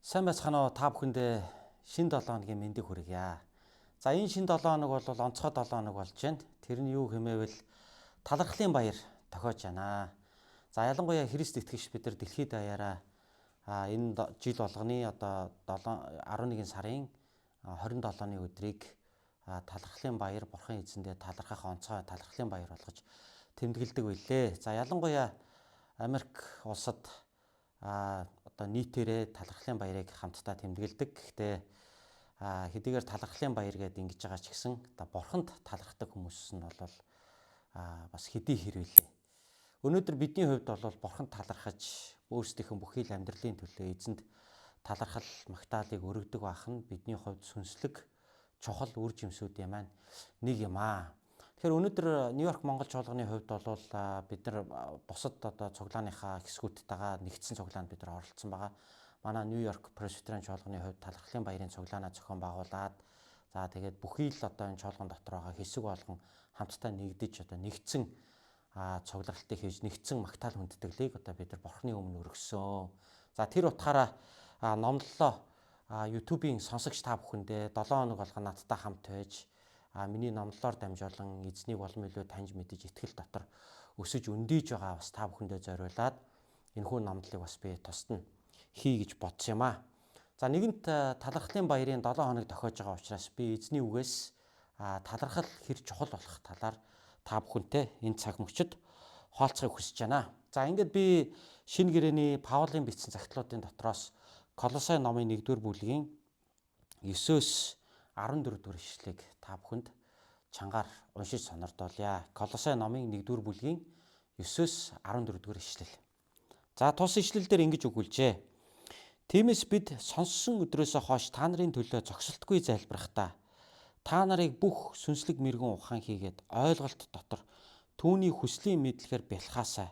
Сайн байцгаана уу та бүхэндээ шинэ 7 хоногийн мэндийг хүргье. За энэ шинэ 7 хоног бол онцгой 7 хоног болж байна. Тэр нь юу хэмээвэл талархлын баяр тохиож байна. За ялангуяа Христ итгэгч бид нар дэлхийд даяараа энэ жил болгоны одоо 11 сарын 27-ны өдрийг талархлын баяр бурхан эзэндээ талархах онцгой талархлын баяр болгож тэмдэглэдэг байлээ. За ялангуяа Америк улсад одоо нийтээрээ талархлын баярыг хамтдаа тэмдэглэдэг. Гэхдээ хэдийгээр талархлын баяр гэдээ ингэж байгаа ч гэсэн одоо бурханд талархдаг хүмүүс нь бол бас хэдий хэрвэлээ. Өнөөдөр бидний хувьд бол бурханд талархаж өөрсдийнхөө бүхий л амьдралын төлөө эзэнд талархал магтаалыг өргөдөг байх нь бидний хувьд сүнслэг чухал үр жимсүүдийн маань нэг юм аа. Тэгэхээр өнөөдөр Нью-Йорк Монгол чуулганы хувьд бол бид нар бусад одоо цуглааныхаа хэсгүүдтэйгээ нэгдсэн цуглаанд бид нар оролцсон байгаа. Манай Нью-Йорк Presbyterian чуулганы хувьд талархлын баярын цуглаанаа зохион байгуулад тэгээд бүхий л одоо энэ чуулган дотор байгаа хэсэг болгон хамтдаа нэгдэж одоо нэгдсэн цугларалтыг хийж нэгдсэн магтаал хүндэтгэлийг одоо бид нар бурхны өмнө өргөсөн. За тэр утгаараа номлолоо YouTube-ийн сонсогч та бүхэндээ 7 хоног болгон надтай хамт байж миний номлолоор дамжуулан эзнийг улам илүү таньж мэдэж итгэл дотор өсөж өндийж байгаа бас та бүхэндээ зориулаад энэхүү номлолыг бас би тусад нь хий гэж бодсон юм аа. За нэгэнт талархлын баярын 7 хоног тохиож байгаа учраас би эзний үгээс талархал хэр чухал болох талаар та бүхэнтэй энэ цаг мөчид хаалцахыг хүсэж байна. За ингээд би шинэ гэрээний Паулийн бичсэн захидлуудын дотроос Колосай номын 1-р бүлгийн 9-өөс 14 дугаар ишлэгийг та бүхэнд чангаар уншиж сонирдуулъя. Колосай номын 1-р бүлгийн 9-өөс 14 дугаар ишлэл. За тус ишлэл дээр ингэж өгүүлжээ. Тиймээс бид сонссон өдрөөсөө хойш та нарын төлөө зогсолтгүй залбирахдаа та нарыг бүх сүнслэг мэрэгэн ухаан хийгээд ойлголт дотор түүний хүслийн мэдлэгээр бэлхаасай.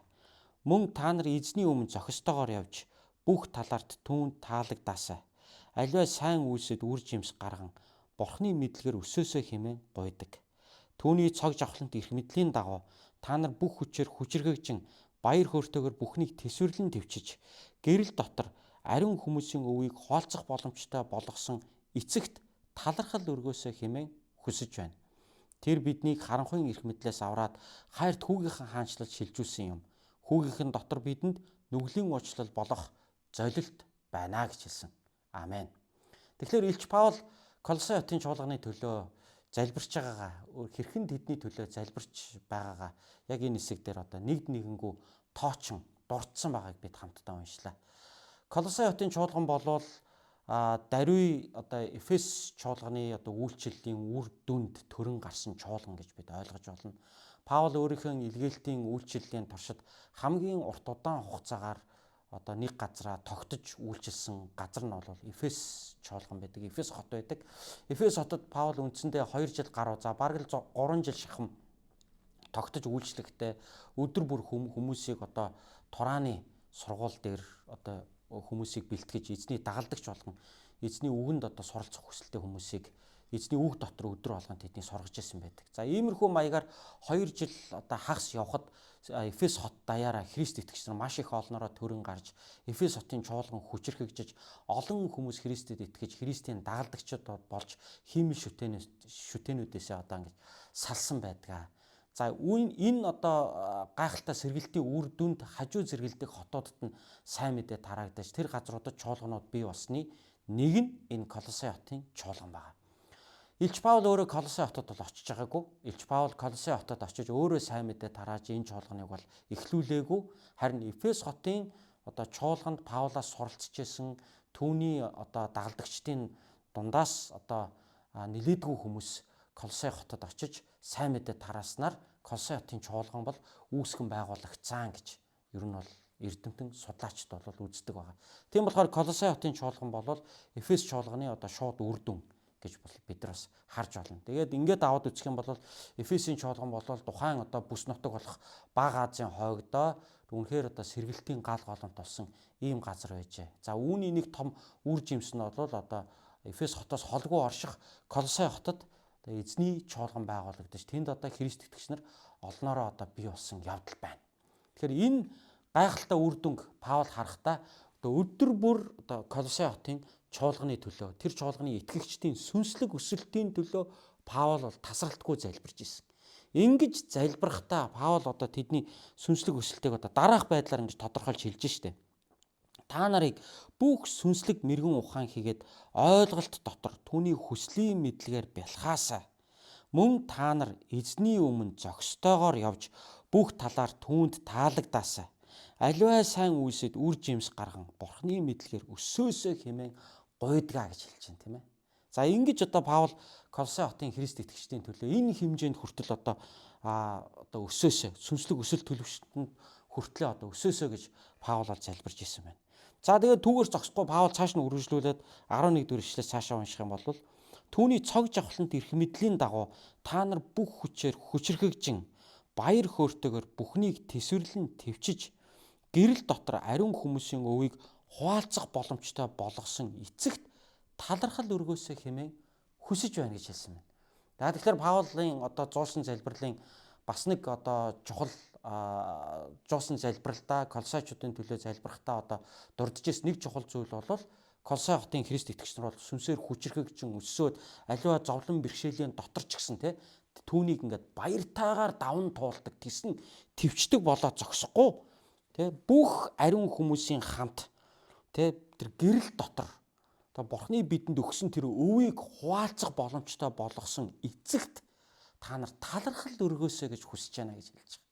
Мөн та нар эзний өмнө зохистойгоор явж бүх талаарт түүнд таалагдаасай. Аливаа сайн үйлсэд үр жимс гарган бурхны мэдлэгээр өсөөсөө хэмээн гуйдаг. Түүний цог жавхлант эрх мэдлийн дагуу та нар бүх хүчээр хүчрхэгжин баяр хөөртэйгээр бүхнийг тэсвэрлэн төвчиж гэрэл дотор ариун хүмүүсийн өвийг хоолцох боломжтой болгосон эцэгт талархал өргөөсөө хэмээн хүсэж байна. Тэр биднийг харанхуйн эрх мэдлээс авраад хайрт хүүгийнхэн хаанчлал шилжүүлсэн юм. Хүүгийнхэн дотор бидэнд нүглийн уучлал болох золилт байна гэж хэлсэн. Амен. Тэгэхээр Илч Паул Колосай хотын чуулганы төлөө залбирч байгаагаа хэрхэн тэдний төлөө залбирч байгаагаа яг энэ хэсэг дээр одоо нэгэнгүү тоочин дурдсан байгааг бид хамтдаа уншлаа. Колосай хотын чуулган болвол даруй одоо Эфес чуулганы одоо үйлчлэлийн үр дүнд төрөн гарсан чуулган гэж бид ойлгож болно. Паул өөрийнхөө илгээлтийн үйлчлэлийн туршид хамгийн урт удаан хугацаагаар одоо нэг газараа тогтож үйлчилсэн газар нь бол Эфес чуулган байдаг. Эфес хот байдаг. Эфес хотод Паул үндсэндээ 2 жил гаруй бараг л 3 жил шахам тогтож үйлчлэхдээ өдөр бүр хүмүүсийг одоо турааны сургууль дээр одоо хүмүүсийг бэлтгэж эзний дагалдагч болгон эзний үгэнд одоо суралцах хүсэлтэй хүмүүсийг эзний үг дотор өдөр болгон тэднийг сургаж ирсэн байдаг. За иймэрхүү маягаар 2 жил одоо хагас явхад Эфес хот даяараа Христ итгэгч нар маш их олноороо төрөн гарч Эфес хотын чуулган хүчрхэгжиж олон хүмүүс Христэд итгэж Христийн дагалдагчид болж хиймэл шүтэнүүдээс одоо ингэж салсан байдаг. За энэ одоо гайхалтай сэргэлтийн үр дүнд хажуу зэргэлдэг хотуудад нь сайн мэдээ тараагдаж тэр газруудад чуулганууд бий болсны нэг нь энэ Колосай хотын чуулган байна. Илч Паул өөрөө Колосай хотод бол очиж байгаагүй. Илч Паул Колосай хотод очиж өөрөө сайн мэдээ тарааж энэ чуулганыг бол эхлүүлээгүй. Харин Эфес хотын одоо чуулганд Паулаас суралцж исэн түүний одоо дагалдагчдын дундаас одоо нэлээдгүй хүмүүс Колосай хотод очиж сайн мэдээ тарааснаар Колосай хотын чуулган бол үүсгэн байгуулагдсан гэж ер нь бол эрдэмтэн судлаачид бол үздэг байгаа. Тийм болохоор Колосай хотын чуулган бол Эфес чуулганы одоо шууд үр дүн гэж бид нар бас харж байна. Тэгээд ингээд аваад үзэх юм бол Эфесийн чуулган бол тухайн одоо бүс нутаг болох Бага Азийн хойгдоо үнэхээр одоо сэргэлтийн гал голомт болсон ийм газар байжээ. За үүний нэг том үр жимс нь бол одоо Эфес хотоос холгүй орших Колосай хотод эзний чуулган байгуулагдаж тэнд одоо Христ итгэгч нар олноороо одоо бий болсон явдал байна. Тэгэхээр энэ гайхалтай үр дүнг Паул харахтаа одоо өдөр бүр одоо Колосей хотын чуулганы төлөө, тэр чуулганы итгэгчдийн сүнслэг өсөлтийн төлөө Паул бол тасралтгүй залбирч ирсэн. Ингэж залбирахдаа Паул одоо тэдний сүнслэг өсөлтийг одоо дараах байдлаар ингэж тодорхойлж хэлж штэ. Та нарыг бүх сүнслэг мэрэгэн ухаан хийгээд ойлголт дотор түүний хүслийн мэдлэгээр бэлхаасаа. Мөн та нар эзний өмнө зохистойгоор явж бүх талаар түүнд таалагдаасаа. Аливаа сайн үйлсэд үр жимс гарган Бурхны мэдлэгээр өсөөсөө хэмээн гуйдгаа гэж хэлж байна, тийм ээ. За ингэж одоо Паул Колосей хотын Христ итгэгчдийн төлөө энэ хэмжээнд хүртэл одоо өсөөсөө сүнслэг өсөлт төлөвшөлтөнд хүртлээ одоо өсөөсөө гэж Паул бол залбирч ирсэн байна. За тэгээд түүгээр зогсохгүй Паул цааш нь үргэлжлүүлээд 11 дэх ишлээс цаашаа унших юм бол түүний цог жавхлант ирэх мэдлийн дагуу та нар бүх хүчээр хүчрхэгжин баяр хөөртэйгээр бүхнийг тэсвэрлэн твчиж гэрэл дотор ариун хүмүүсийн өвийг хуваалцах боломжтой болгосон эцэгт талархал өргөөсөө хэмээн хүсэж байна гэж хэлсэн байна. За тэгэхээр Паулын одоо зуусан залбирлын бас нэг одоо чухал зуусан залбиралдаа Колосайчуудын төлөө залбирахдаа одоо дурдж нэг чухал зүйл бол Колосей хотын Христ итгэгч нар бол сүнсээр хүчрхэгжин өссөөд аливаа зовлон бэрхшээлийн дотор ч гэсэн түүнийг ингээд баяртайгаар даван туулдаг, тэсн твчдэг болоод зогсохгүй бүх ариун хүмүүсийн хамт тэр гэрэл дотор одоо Бурхны бидэнд өгсөн тэр өвийг хуваалцах боломжтой болгосон эцэгт та нар талархал өргөөсэй гэж хүсэж байна гэж хэлж байгаа.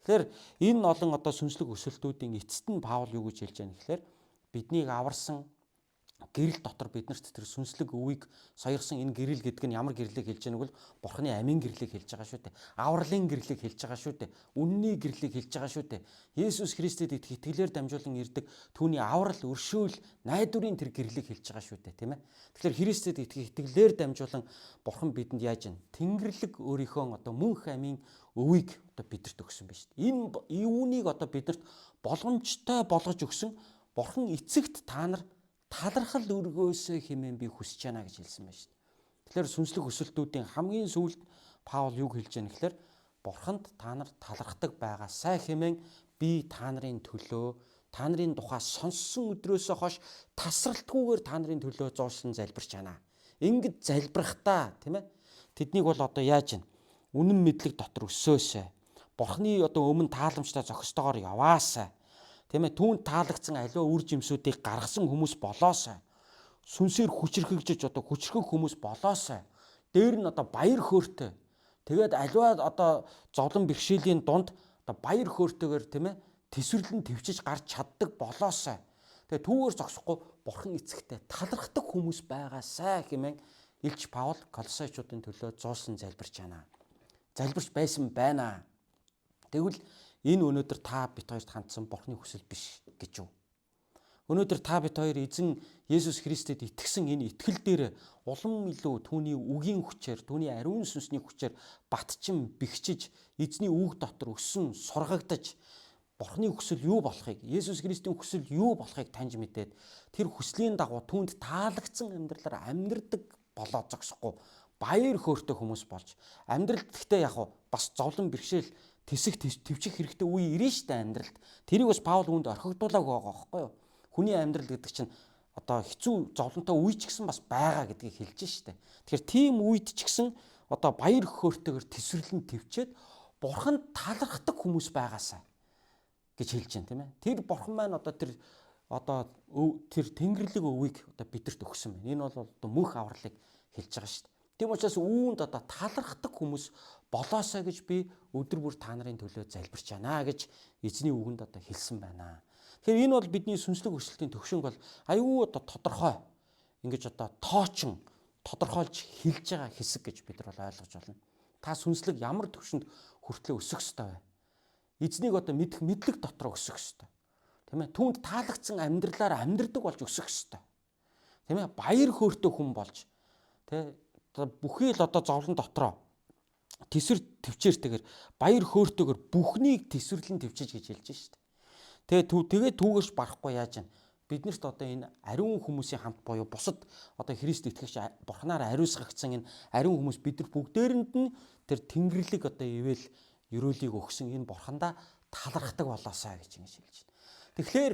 Тэгэхээр энэ олон одоо сүнслэг өсөлтүүдийн эцэст нь Паул юу гэж хэлж байгаа юм гэхээр биднийг аварсан гэрэл дотор биднэрт тэр сүнслэг өвийг сойрсон энэ гэрэл гэдэг нь ямар гэрлийг хэлж байгааг бол Бурхны амийн гэрлийг хэлж байгаа шүү дээ. Авралын гэрлийг хэлж байгаа шүү дээ. Үнний гэрлийг хэлж байгаа шүү дээ. Есүс Христэд итгэлээр дамжуулан ирдэг түүний аврал, өршөөл, найдварын тэр гэрлийг хэлж байгаа шүү дээ, тийм ээ. Тэгэхээр Христэд итгэлээр дамжуулан Бурхан бидэнд яаж ин Тэнгэрлэг өөрийнхөө одоо мөнх амийн өвийг одоо бидэрт өгсөн байна шүү дээ. Энэ үүнийг одоо бидэрт боломжтой болгож өгсөн Бурхан эцэгт та нар талархал өргөөсэй хэмээн би хүсэж байна гэж хэлсэн байна шүү дээ. Тэгэхээр сүнслэг өсөлтүүдийн хамгийн сүүлд Паул юу хэлж байгаа нэхлээр Бурханд та нар талархдаг байгаасай хэмээн би та нарын төлөө, та нарын тухай сонссон өдрөөсөө хойш тасралтгүйгээр та нарын төлөө зоошлон залбирч байна. Ингэж залбирахдаа тийм ээ тэднийг бол одоо яаж ин үнэн мэдлэг дотор өсөөсэй. Бурхны одоо өмнө тааламжтай зохистойгоор яваасай. Тийм ээ түүнд таалагдсан аливаа үр жимсүүдийг гаргасан хүмүүс болоосай. Сүнсээр хүчрхэгжиж одоо хүчрхэг хүмүүс болоосай. Дээр нь одоо баяр хөөртэй. Тэгээд аливаа одоо зовлон бэрхшээлийн дунд одоо баяр хөөртэйгээр тийм ээ тэсвэрлэн твчиж гарч чаддаг болоосай. Тэгээд түүгээр зогсохгүй Бурхан эцэгтэй талархдаг хүмүүс байгаасай хэмээн Илч Паул Колосайчуудын төлөө зуусан залбирч байна. Залбирч байсан байна. Тэгвэл энэ өнөөдөр та бит хоёрт хандсан Бурхны хүсэл биш гэж юу? Өнөөдөр та бит хоёр эзэн Есүс Христэд итгэсэн энэ итгэл дээр улам илүү түүний үгийн хүчээр, түүний ариун сүнсний хүчээр батчин бэхжиж, эзний үг дотор өссөн, сургагдаж Бурхны хүсэл юу болохыг, Есүс Христийн хүсэл юу болохыг таньж мэдээд тэр хүслийн дагуу түүнд таалагдсан амьдралаар амьдрдаг болоод зогсохгүй баяр хөөртэй хүмүүс болж амьдралд гэхдээ яг бас зовлон бэрхшээл тэсэх твчих хэрэгтэй үе ирнэ штэ амьдралд. Тэрийг бас Паул үүнд орхигдуулаагүй байгаа байхгүй юу? Хүний амьдрал гэдэг чинь одоо хэцүү зовлонтой үе ч гэсэн бас байгаа гэдгийг хэлж штэ. Тэгэхээр тийм үед ч гэсэн одоо баяр хөөртэйгээр тэсвэрлэн твчээд Бурханд талархдаг хүмүүс байгаасаа гэж хэлж байна тийм ээ. Тэр Бурхан маань одоо тэр Тэнгэрлэг өвийг одоо бидэрт өгсөн байна. Энэ бол одоо мөнх авралыг хэлж байгаа штэ. Тийм учраас үүнд одоо талархдаг хүмүүс болоосаа гэж би өдөр бүр та нарын төлөө залбирч байна гэж эзний үгэнд одоо хэлсэн байна. Тэгэхээр энэ бол бидний сүнслэг өсөлтийн төвшинг бол аюу одоо тодорхой ингэж одоо тоочин тодорхойлж хэлж байгаа хэсэг гэж бид нар бол ойлгож байна. Та сүнслэг ямар төвшөнд хүртлээ өсөх ёстой вэ? Эзнийг одоо мэдэх мэдлэг дотор өсөх ёстой. Тийм ээ? Түүнд таалагдсан амьдралаар амьдрдаг болж өсөх ёстой. Тийм ээ? Баяр хөөртэй хүн болж тийм бүхий л одоо зовлон дотроо тэсвэр твчээртэйгээр баяр хөөртэйгээр бүхнийг тэсвэрлэн твчиж гэж хэлж штэ. Тэгээд түүгээрч барахгүй яаж вэ? Биднэрт одоо энэ ариун хүмүүсийн хамт буюу бусад одоо Христ итгэгч Бурханаар ариусгагдсан энэ ариун хүмүүс бид нар бүгдээрэнд нь тэр Тэнгэрлэг одоо ивэл ерөөлийг өгсөн энэ Бурхандаа талархдаг болоосаа гэж ингэж хэлж байна. Тэгэхээр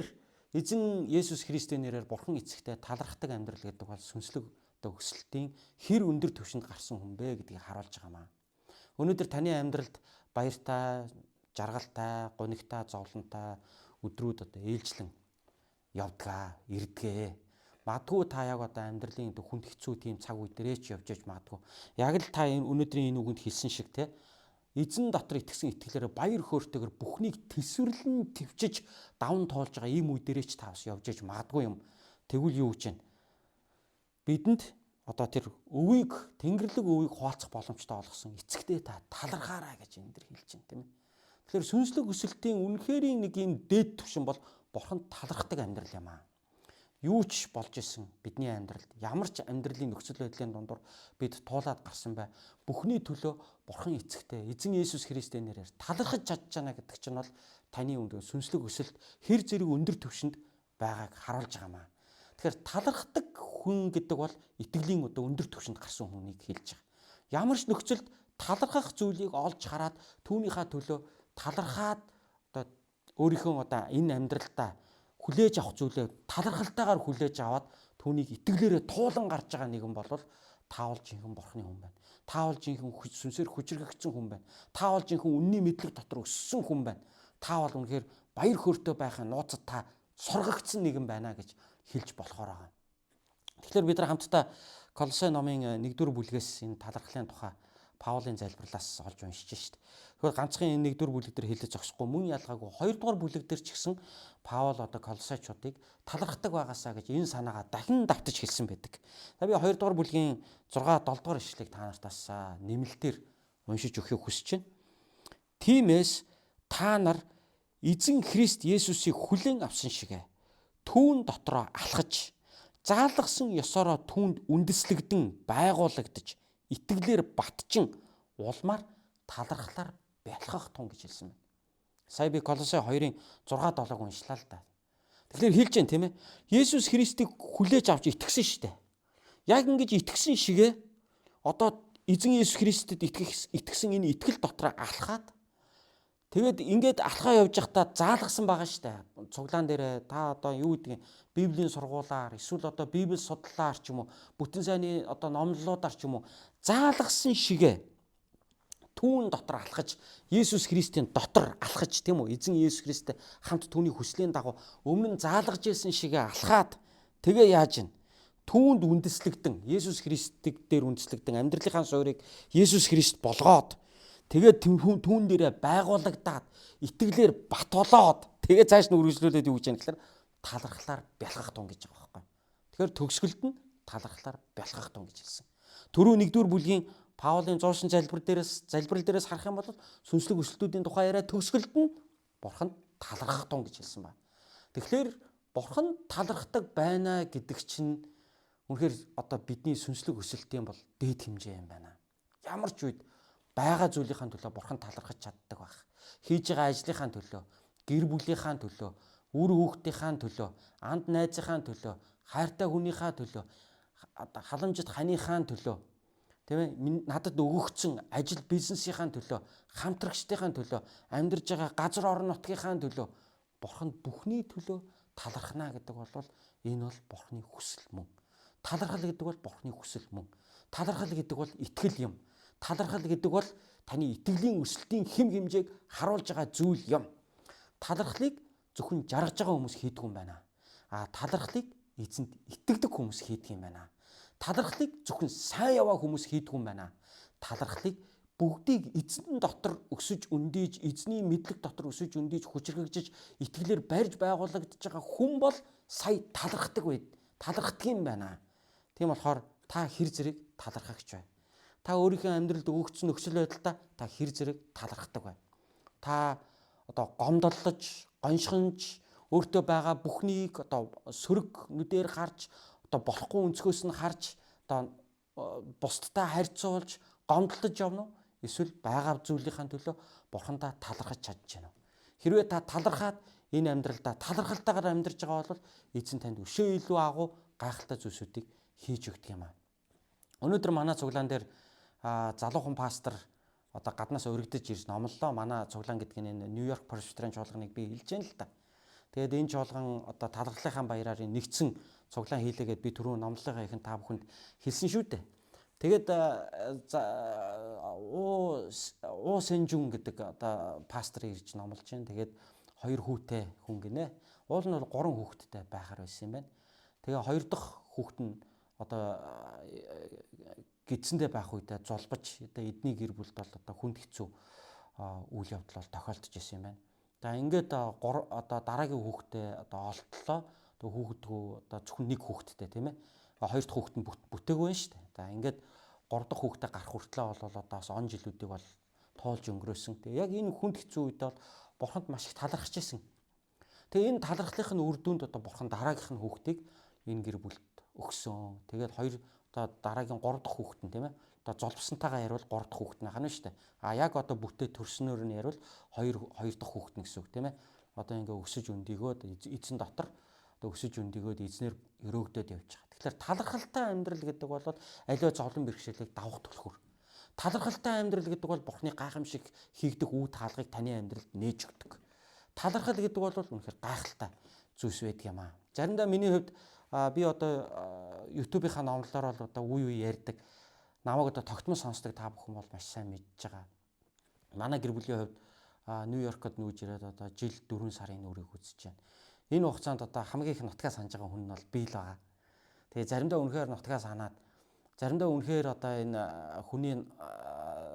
Эзэн Есүс Христийн нэрээр Бурхан эцэгтэй талархдаг амьдрал гэдэг бол сүнслэг өсөлтийн хэр өндөр түвшинд гарсан хүн бэ гэдгийг харуулж байгаамаа. Өнөөдөр таны амьдралд баяртай, жаргалтай, гунигтай, зовлонтой өдрүүд ээлжлэн явдгаа, ирдгээ. Магадгүй та яг амьдралын хүнд хэцүү тийм цаг үе дээрээ ч явж яж магадгүй. Яг л та өнөөдрийн энэ үгэнд хэлсэн шиг те эзэн дотор итгэсэн итгэлээр баяр хөөртэйгээр бүхнийг тэсвэрлэн твчиж давн тоолж байгаа ийм үе дээрээ ч та бас явж яж магадгүй юм. Тэгвэл юу гэж вэ? Бидэнд тэр өвийг, тэнгэрлэг өвийг хуваалцах боломжтой болгосон эцэгтэй та талархаарай гэж энэ дэр хэлж байна, тийм ээ. Тэгэхээр сүнслэг өсөлтийн үнэхэрийн нэг юм дээд түвшин бол Бурханд талархдаг амьдрал юм аа. Юу ч болж исэн бидний амьдралд ямар ч амьдралын нөхцөл байдлын дундуур бид туулаад гарсан бай. Бүхний төлөө Бурхан эцэгтэй эзэн Есүс Христийн нэрээр талархаж чадж байна гэдэг чинь бол таны өндөр сүнслэг өсөлт хэр зэрэг өндөр түвшинд байгааг харуулж байгаамаа. Тэгэхээр талархдаг хүн гэдэг бол итгэлийн өндөр түвшинд гарсан хүнийг хэлж байгаа. Ямар ч нөхцөлд талархах зүйлийг олж хараад түүнийхээ төлөө талархаад өөрийнхөө энэ амьдралдаа хүлээж авах зүйлээ талархалтайгаар хүлээж аваад түүнийг итгэлээрээ туулан гарч байгаа нэгэн бол таавал жинхэнэ Бурханы хүн байна. Таавал жинхэнэ сүнсээр хүчрхэгдсэн хүн байна. Таавал жинхэнэ үнний мэдлэг дотор өссөн хүн байна. Таавал үнэхээр баяр хөөртэй байхын нууцад та сургагдсан нэгэн байна гэж хэлж болохоор байгаа. Тэгэхээр бид нар хамтдаа Колосай номын 1-р бүлгээс энэ талархлын тухай Паулын залбирлаас олж уншиж шít. Тэгэхээр ганцхан энэ 1-р бүлэг дээр хэлж зогсохгүй мөн ялгаагүй 2-р бүлэг дээр ч гэсэн Паул Колосайчуудыг талархдаг байгаасаа гэж энэ санаагаа дахин давтаж хэлсэн байдаг. За би 2-р бүлгийн 6-7-р ишлэгийг та нартаас нэмэлтээр уншиж өгөхийг хүсэж байна. Тиймээс та нар эзэн Христ Есүсийг хүлээн авсан шигэ түүн дотроо алхаж заалгасан ёсороо түүнд үндэслэгдэн байгуулагдаж итгэлээр батчин улмаар талархлаар бялхах тун гэж хэлсэн байна. Сая би Колосай 2-ын 6-7-ыг уншлаа л да. Тэгэхээр хэлж дээ тийм ээ. Есүс Христийг хүлээж авч итгэсэн штэ. Яг ингэж итгэсэн шигэ эзэн Есүс Христэд итгэсэн энэ итгэл дотроо алхаад тэгээд ингээд алхаа явж байхдаа заалгасан байгаа штэ. Цуглаан дээр та юу гэдгийг Библийн сургуулаар эсвэл Библи судлаар ч юм уу бүтэн сайнны номлолуудаар ч юм уу заалгасан шигэ түүн дотор алхаж Есүс Христийн дотор алхаж тийм үү эзэн Есүс Христтэй хамт түүний хүслийн дагуу өмнө нь заалгаж ирсэн шигэ алхаад тэгээ яаж ийн түүнд үндэслэгдэн Есүс Христийг дээр үндэслэгдэн амьдралынхаа суурийг Есүс Христ болгоод тэгээд түүн дээрээ байгуулагдаад итгэлээр бат болоод тэгээд цааш нь үргэлжлүүлээд юу гэж яана гэхээр талархлаар бялхах тун гэж байгаа байхгүй. Тэгэхээр төгсгөлд нь талархлаар бялхах тун гэж хэлсэн. Түрүү 1-р бүлгийн Паулын 100 залбирал дээрээс харах юм бол сүнслэг өсөлтүүдийн тухай яриа төгсгөлд нь Бурханд талархах тун гэж хэлсэн байна. Тэгэхээр Бурхан талархдаг байна гэдэг чинь үнэхээр бидний сүнслэг өсөлтийн бол дээд хэмжээ юм байна. Ямар ч үед байгаа зүйлийнхаа төлөө Бурхан талархаж чаддаг байх. Хийж байгаа ажлынхаа төлөө, гэр бүлийнхаа төлөө, үр хүүхдийнхаа төлөө, анд найзынхаа төлөө, хайртай хүнийхээ төлөө, халамжит ханыхаа төлөө, тийм ээ, надад өгөгдсөн ажил бизнесийнхаа төлөө, хамтрагчдынхаа төлөө, амьдарж байгаа газар орон нутгийнхаа төлөө Бурханд бүхний төлөө талархна гэдэг бол энэ бол Бурханы хүсэл мөн. Талархал гэдэг бол Бурханы хүсэл мөн. Талархал гэдэг бол итгэл юм. Талархал гэдэг бол таны итгэлийн өсөлтийн хэм хэмжээг харуулж байгаа зүйл юм. Талархлыг зөвхөн жаргаж байгаа хүмүүс хийдэг юм байна. Талархлыг эзэнд итгэдэг хүмүүс хийдэг юм байна. Талархлыг зөвхөн сайн яваа хүмүүс хийдэг юм байна. Талархлыг бүгдийг эзэн дотор өсөж өндийж, эзний мэдлэг дотор өсөж өндийж, хүчрхэгжиж, итгэлээр барьж байгуулагдж байгаа хүн бол сая талархдаг юм байна. Тийм болохоор та хэр зэрэг талархах гэж байна. Та өөрийнхөө амьдралд өгөгдсөн нөхцөл байдалтай та хэр зэрэг талархдаг байна. Та гомдоллож, гоншхонж, өөртөө байгаа бүхнийг сөрөг нүдээр харж, болохгүй өнцгөөс нь харж, бусдтай харьцуулж, гомдлож явна уу? Эсвэл байгаа зүйлийнхаа төлөө Бурхандаа талархаж чадж байна уу? Хэрвээ та талархаад энэ амьдралдаа талархалтайгаар амьдарч байгаа бол эзэн танд өшөө илүү агуу гайхалтай зүйлсүүдийг хийж өгдөг юм аа. Өнөөдөр манай цуглаан дээр залуухан пастор гаднаас өргөдөж ирж номлолоо. Манай цуглаан гэдэг нь энэ Нью-Йорк Presbyterian чуулганыг би хэлж байна л да. Тэгээд энэ жолгон одоо талархлынхаа баяраар нэгдсэн цуглаан хийлээгээд би түрүү номлогынхаа ихэн та бүхэнд хэлсэн шүү дээ. Тэгээд уу Сэнжүн гэдэг одоо пастор ирж номлож байна. Тэгээд 2 хүүтэй хүн гинэ. Уул нь бол 3 хүүхэдтэй байхаар байсан юм байна. Тэгээ 2 дахь хүүхэд нь одоо гидсэндээ байх үедээ золбож одоо эдний гэр бүлд бол одоо хүнд хэцүү үйл явдал бол тохиолдож ирсэн юм байна. За ингээд одоо дараагийн хүүхдээ одоо олтлоо. Тэгээ хүүхэдгүү одоо зөвхөн 1 хүүхэдтэй тийм ээ. 2 дахь хүүхэд нь бүтээгүй байна шүү дээ. За ингээд 3 дахь хүүхдээ гарах хүртлээ бол одоо бас он жилүүдийг бол тоолж өнгөрөөсөн. Тэгээ яг энэ хүнд хэцүү үед бол бурханд маш их талархаж ирсэн. Тэгээ энэ талархлынхын үр дүнд одоо бурхан дараагийнх нь хүүхдийг энэ гэр бүлд өгсөн. Тэгээд 2 одоо дараагийн 3 дахь хүүхэд нь тийм ээ. Одоо золбсонтойгоо ярил 3 дахь хүүхэд нь хана шүү дээ. Яг одоо бүтээ төрснөөр нь ярил 2 дахь хүүхэд нь гэсэн үг тийм ээ. Одоо ингээ өсөж өндөгөөд эзэн дотор одоо өсөж өндөгөөд эзнэр өрөөгдөд явж байгаа. Тэгэхээр талархалтай амьдрал гэдэг бол аливаа зовлон бэрхшээлийг давах түлхүүр. Талархалтай амьдрал гэдэг бол бурхны гайхамшиг хийгдэх үе таалгыг таны амьдралд нээж өгдөг. Талархал гэдэг бол үнэхээр гайхалтай зүйлс байдаг юм аа. Заримдаа миний хувьд би одоо YouTube-ийнхаа номлолоор бол одоо үе ярьдаг. Намайг одоо тогтмол сонсдог та бүхэн бол маш сайн мэдж байгаа. Манай гэр бүлийн хувьд Нью-Йоркод нүүж ирээд одоо жил 4 сарын нүрийг үзэж байна. Энэ хугацаанд одоо хамгийн их нутгаа санаж байгаа хүн нь бол би л байгаа. Тэгээ заримдаа үнэхээр нутгаа санаад заримдаа үнэхээр одоо энэ хүний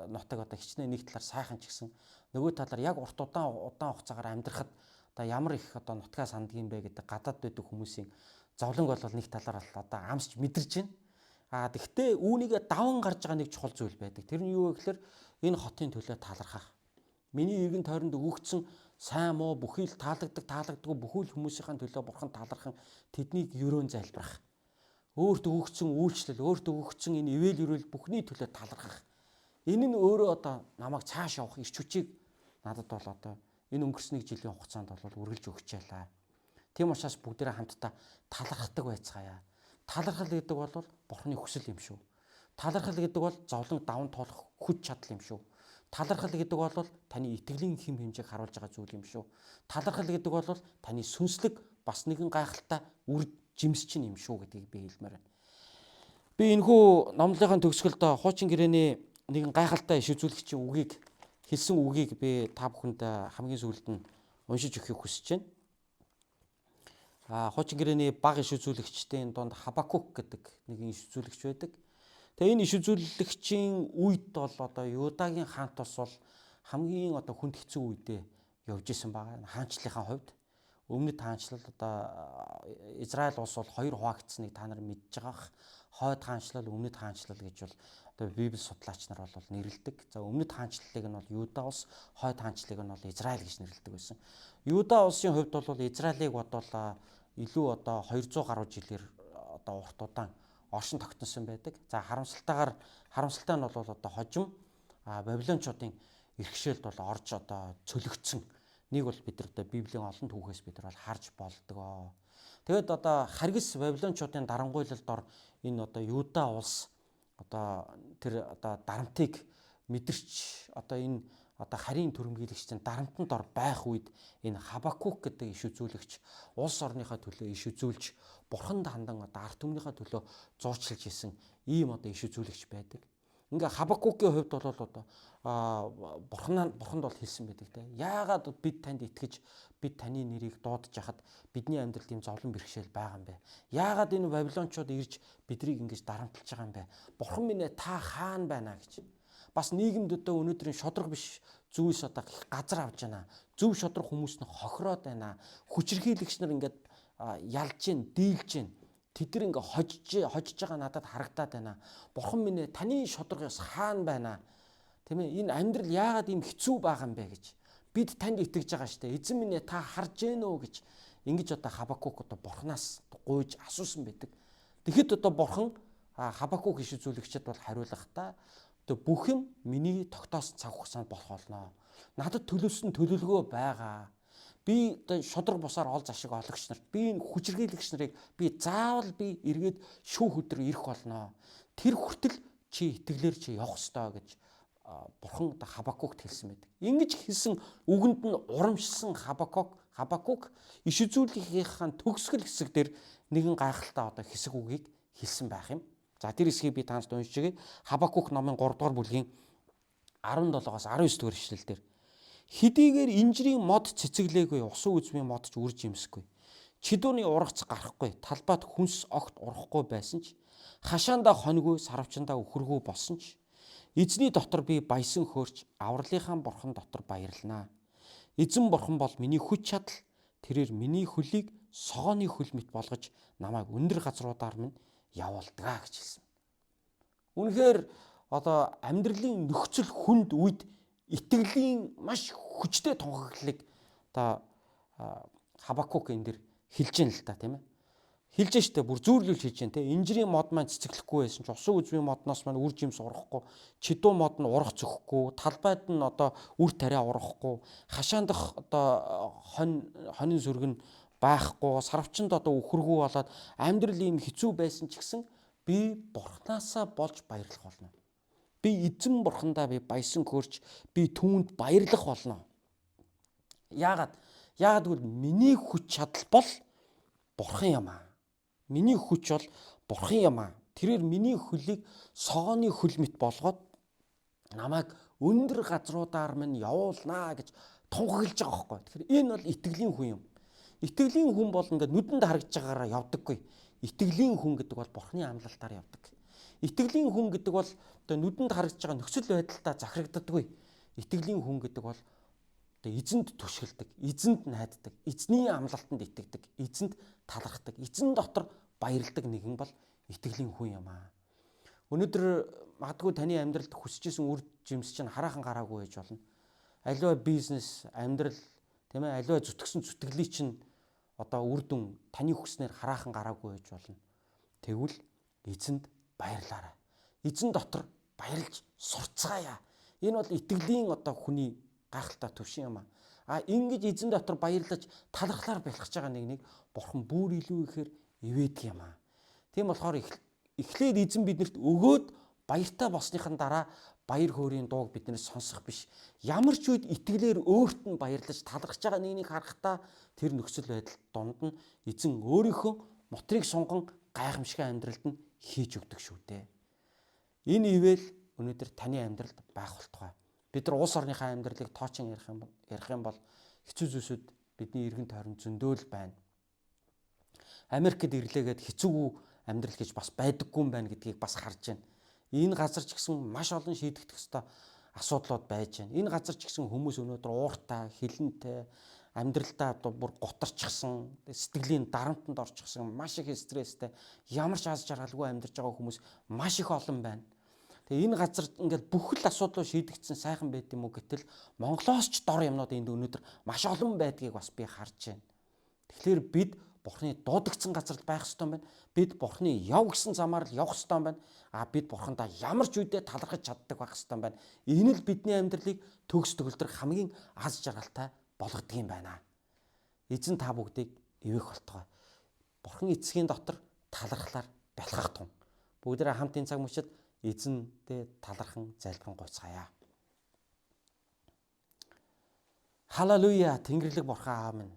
нутаг одоо хичнээн нэг талаар сайхан ч гэсэн нөгөө талаар яг урт удаан хугацаагаар амьдрахад одоо ямар их одоо нутгаа санддаг юм бэ гэдэг гадаад байдаг хүмүүсийн зовлонг бол нэг талаар одоо амсч мэдэрч байна. Тэгвэл үүнийгээ даван гарч байгаа нэг чухал зүйл байдаг. Тэр нь юу вэ гэхээр энэ хотын төлөө талархах. Миний эргэн тойронд өгөгдсөн сайн муу бүхий л таалагддаггүй бүхий л хүмүүсийн төлөө бурхан талархан тэднийг өрөөн залбирах. Өөрт өгөгдсөн үйлчлэл, өөрт өгөгдсөн энэ ивэл өрөөл бүхний төлөө талархах. Энэ нь өөрөө одоо намайг цааш явах эрч хүчийг надад бол одоо энэ өнгөрсөн 1 жилийн хугацаанд бол үргэлж өгч ялаа. Тийм учраас бүгдээрээ хамтдаа талархдаг байцгаая. Талархал гэдэг бол бурхны хүсэл юм шүү. Талархал гэдэг бол зовлон даван тоолох хүч чадал юм шүү. Талархал гэдэг бол таны итгэлийн хэм хэмжээг харуулж байгаа зүйл юм шүү. Талархал гэдэг бол таны сүнслэг бас нэгэн гайхалтай үр жимс чинь юм шүү гэдгийг би хэлмээр байна. Би энэхүү номлогын төгсгөлд хуучин гэрээний нэгэн гайхалтай иш үзүүлэгчийн үгийг хэлсэн үгийг би та бүхэнд хамгийн сүүлд нь уншиж өгөхийг хүсэж байна. Хуучин гэрээний баг иш үзүүлэгчдийн донд Хабакук гэдэг нэгэн иш үзүүлэгч байдаг. Тэгээ энэ иш үзүүлэгчийн үед бол одоо Юдагийн хаант тус бол хамгийн одоо хүнд хэцүү үедээ явж исэн байгаа. Хаанчлалынхаа хувьд өмнөд хаанчлал одоо Израиль улс бол 2 хуваагдсаныг та нар мэдж байгаа. Хойд хаанчлал, өмнөд хаанчлал гэж бол одоо Библи судлаач нар бол нэрлэдэг. За өмнөд хаанчлалыг нь бол Юда улс, хойд хаанчлалыг нь бол Израиль гэж нэрлэдэг байсан. Юда улсын хувьд бол Израилийг бодвол илүү одоо 200 гаруй жилээр одоо урт удаан оршин тогтносон байдаг. За харамсалтай нь бол одоо хожим Бабилончуудын иргэшээлд бол орж одоо цөлөгдсөн. Нэг бол бид нар одоо Библийн олон түүхээс бид нар харж болдгоо. Тэгэд одоо харгис Бабилончуудын дарангуйлалд ор энэ одоо Юда улс одоо тэр одоо дарамтыг мэдэрч одоо энэ одоо харийн түрэмгийлэгчдийн дарамтанд ор байх үед энэ Хабакук гэдэг иш үзүүлэгч улс орныхаа төлөө иш үзүүлж бурханд хандан одоо арт түмнийхээ төлөө зуурчилж исэн ийм одоо иш үзүүлэгч байдаг. Ингээ Хабакукийн хувьд бол одоо бурханд бол хэлсэн байдаг те. Яагаад бид танд итгэж бид таны нэрийг дуудаж хахад бидний амьдралд ийм зовлон бэрхшээл байгаа юм бэ? Яагаад энэ Бабилончууд ирж бидрийг ингэж дарамтлаж байгаа юм бэ? Бурхан минь та хаана байна гэж. Бас нийгэмд одоо өнөөдрийн шодрог биш зүйлс одоо газар авж байна. Зөв шодрог хүмүүс нь хохироод байна. Хүчирхийлэгч нар ингээд ялж гин, дийлж гин. Тэд нар ингээ хожиж байгаа надад харагдаад байна. Бурхан минь таны шодрогоос хаана байна? Тийм ээ, энэ амьдрал яагаад ийм хэцүү байгаа юм бэ гэж. Бид танд итгэж байгаа штэ. Эзэн минь та харж гэнэ үү гэж ингэж одоо Хабакук одоо бурхнаас гуйж асуусан байдаг. Тэгэхэд одоо бурхан Хабакук иш үзүүлэгчд бол хариулахдаа одоо бүх юм миний тогтоосон цаг хугацаанд болох болно. Надад төлөвсөн төлөвлөгөө байгаа. Би одоо шодрог бусаар ол зашиг ологч нарт би энэ хүчирхийлэгч нарыг би заавал би эргээд шүүх өдөр ирэх болно. Тэр хүртэл чи итгэлээр чи явах ёстой гэж бурхан одоо Хабакукт хэлсэн байдаг. Ингэж хэлсэн үгэнд нь урамшсан Хабакук Хабакук иш үзүүлгийнхаа төгсгөл хэсэг дээр нэгэн гайхалтай одоо хэсэг үгийг хэлсэн байх юм. За тэр хэсгийг би таанд уншиж өгье. Хабакук номын 3 дугаар бүлгийн 17-оос 19 дугаар ишлэлдэр хэдийгээр инжирийн мод цэцэглээгүй, усан үзмийн мод ч үр жимсгүй. Чидууны ургац гарахгүй, талбайд хүнс огт урахгүй байсан ч, хашаандаа хоньгүй, сарвчандаа үхэргүй болсон ч, эзний дотор би баясан хөөрч, авралынхаа бурхан дотор баярлнаа. Эзэн бурхан бол миний хүч чадал, тэрээр миний хөлийг согооны хөл мэт болгож намайг өндөр газруудаар минь явуулдгаа гэж хэлсэн. Үнэхээр одоо амьдралын нөхцөл хүнд үед итгэлийн маш хүчтэй тунхаглалыг одоо Хабакук энэ дэр хэлж гэн л та тийм ээ. Хэлж штэ бүр зүүрлүүлж хэлж гэн те. Инжирийн мод маань цэцэглэхгүй байсан ч усан үзмийн модноос маань үр жимс урахгүй, чидуу мод нь урах зөхгүй, талбайд нь одоо үр тариа урахгүй, хашаандах одоо хонин сүргэн байхгүй, сарвчанд одоо үхэргүй болоод амьдрал ийм хэцүү байсан ч гэсэн би бурхнаасаа болж баярлах болно. Би эзэн бурхандаа би баясан хөөрч, би түүнд баярлах болно. Яагаад гэвэл миний хүч чадал бол бурхан юм аа. Миний хүч бол бурхан юм аа. Тэрээр миний хөлийг согооны хөл мэт болгоод намайг өндөр газруудаар минь явуулнаа гэж тунхаглаж байгаа байхгүй. Тэгэхээр энэ бол итгэлийн хүн юм. Итгэлийн хүн бол ингээд нүдэнд харагдж байгаараа явдаггүй. Итгэлийн хүн гэдэг бол бурханы амлалтаар явдаг. Итгэлийн хүн гэдэг бол одоо нүдэнд харагдж байгаа нөхцөл байдалтай захирагддаггүй. Итгэлийн хүн гэдэг бол одоо эзэнд түшгэлдэг, эзэнд найддаг, эзний амлалтанд итгэдэг, эзэнд талархдаг, эзэн дотор баярладаг нэгэн бол итгэлийн хүн юм аа. Өнөөдөр магадгүй таны амьдралд хүсэжсэн үр жимс чинь хараахан гараагүй байж болно. Аливаа бизнес, амьдрал, тийм ээ, аливаа зүтгэсэн зүтгэлий чинь одоо үр дүн таны хүснээр хараахан гараагүй байж болно. Тэгвэл эзэнд баярлаарай. Эзэн дотор баярлж сурцгаая. Энэ бол итгэлийн одоо хүний гайхалтай төвшин юм аа. Ингэж эзэн дотор баярлаж талархлаар бэлхэж байгаа нэг бурхан бүр илүү ихээр ивэдэг юм аа. Тийм болохоор эхлээд эзэн биднэрт өгөөд баяртай болсныхан дараа баяр хөөрийн дууг биднээс сонсох биш. Ямар ч үед итгэлээр өөрт нь баярлаж талархж байгаа нэгнийг харахтаа тэр нөхцөл байдал донд нь эзэн өөрийнхөө мотрыг сунган гайхамшигтай амьдралд нь хийж өгдөг шүү дээ. Энэ ивэл өнөөдөр таны амьдралд байх болтугай. Бид нар улс орныхаа амьдралыг тоочин ярих юм бол хэцүү зүйлсүүд бидний эргэн тойронд зөндөөл байна. Америкт ирлээгээд хэцүү амьдрал гэж бас байдаггүй юм байна гэдгийг бас харж байна. Энэ газар ч гэсэн маш олон шийдэгдэх ёстой асуудлууд байж байна. Энэ газар ч гэсэн хүмүүс өнөөдөр ууртай, хилэнтэй, амьдралдаа одоо бүр гутарчихсан, сэтгэлийн дарамтанд орчихсан, маш их стресстэй, ямар ч аз жаргалгүй амьдарч байгаа хүмүүс маш их олон байна. Тэгээ энэ газар ингээд бүх л асуудлууд шийдэгдсэн сайхан байд юм уу гэтэл Монголоос ч дор юмнууд энд өнөөдөр маш олон байдгийг бас би харж байна. Тэгэхээр бид Бурхны дуудагдсан газарт байх ёстой юм байна. Бид Бурхны яв гэсэн замаар л явах ёстой юм байна. Бид Бурхандаа ямар ч үедээ талархаж чаддаг байх ёстой юм байна. Энэ л бидний амьдралыг төгс төгөлдөр хамгийн аз жаргалтай болгодог юм байна. Эзэн та бүгдийг ивэх болтугай. Бурхан эцгийн дотор талархлаар бэлхах тун. Бүгдээрээ хамтын цаг мөчид эзэндээ талархан залбиран гуйцгаая. Халелуя, Тэнгэрлэг Бурхан аав минь,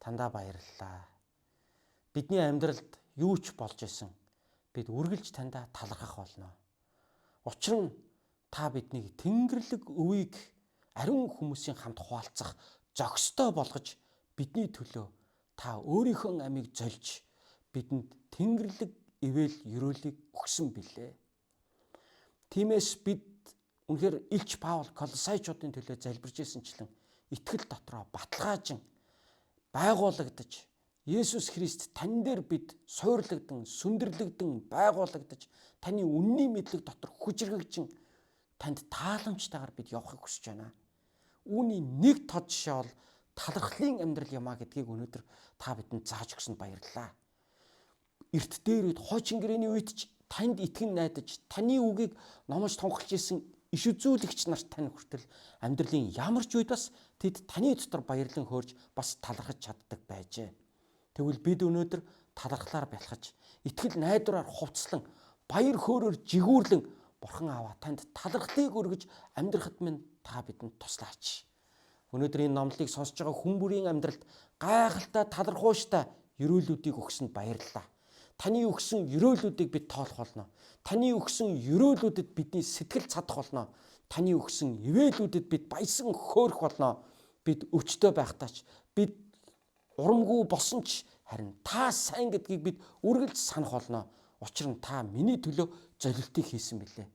тандаа баярлалаа. Бидний амьдралд юу ч болж исэн бид үргэлж тандаа талархах болно. Учир нь та биднийг Тэнгэрлэг өвийг ариун хүмүүсийн хамт хуваалцах зохистой болгож бидний төлөө та өөрийнхөө амийг зольж бидэнд Тэнгэрлэг ивэл ёроолыг өгсөн билээ. Тиймээс бид үнэхээр Илч Паул Колосайчуудын төлөө залбирж ирсэнчлэн итгэл дотроо баталгаажин байгуулагдаж Есүс Христ тань дээр бид суйрлагдсан, сүндэрлэгдэн байгуулагдаж таны үнний мэдлэг дотор хүчрхэгжин танд тааламжтайгаар бид явахыг хүсэж байна. Үүний нэг тод жишээ бол талархлын амьдрал юм а гэдгийг өнөөдөр та бидэнд зааж өгсөнд баярлалаа. Эрт дээр үед хуучин гэрээний үед ч танд итгэн найдаж таны үгийг номож тунхаглаж исэн иш үзүүлэгч нарт тань хүртэл амьдралын ямар ч үед бас тэд таны дотор баярлан хөөрж бас талархаж чаддаг байжээ. Тэгвэл бид өнөөдөр талархлаар бэлхаж, итгэл найдвараар хувцслан, баяр хөөрөөр жигүүрлэн Бурхан Аава танд талархлыг өргөж амьдрахад минь та бидэнд туслаач. Өнөөдөр энэ номлыг сонсож байгаа хүн бүрийн амьдралд гайхалтай талархууштай өрөөлүүдийг өгсөнд баярлалаа. Таны өгсөн өрөөлүүдийг бид тоолох болно. Таны өгсөн өрөөлүүдэд бидний сэтгэл цадах болно. Таны өгсөн ивэлүүдэд бид баясан хөөрөх болно. Бид өвчтөй байхдаач, бид урамгүй босон ч харин та сайн гэдгийг бид үргэлж санах болно. Учир нь та миний төлөө золилтыг хийсэн билээ.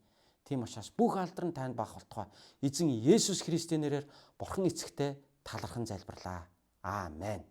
Тийм учраас бүх алдар нь танд бах болтугай. Эзэн Есүс Христийн нэрээр Бурхан эцэгтэй талархан залбирлаа. Аамен.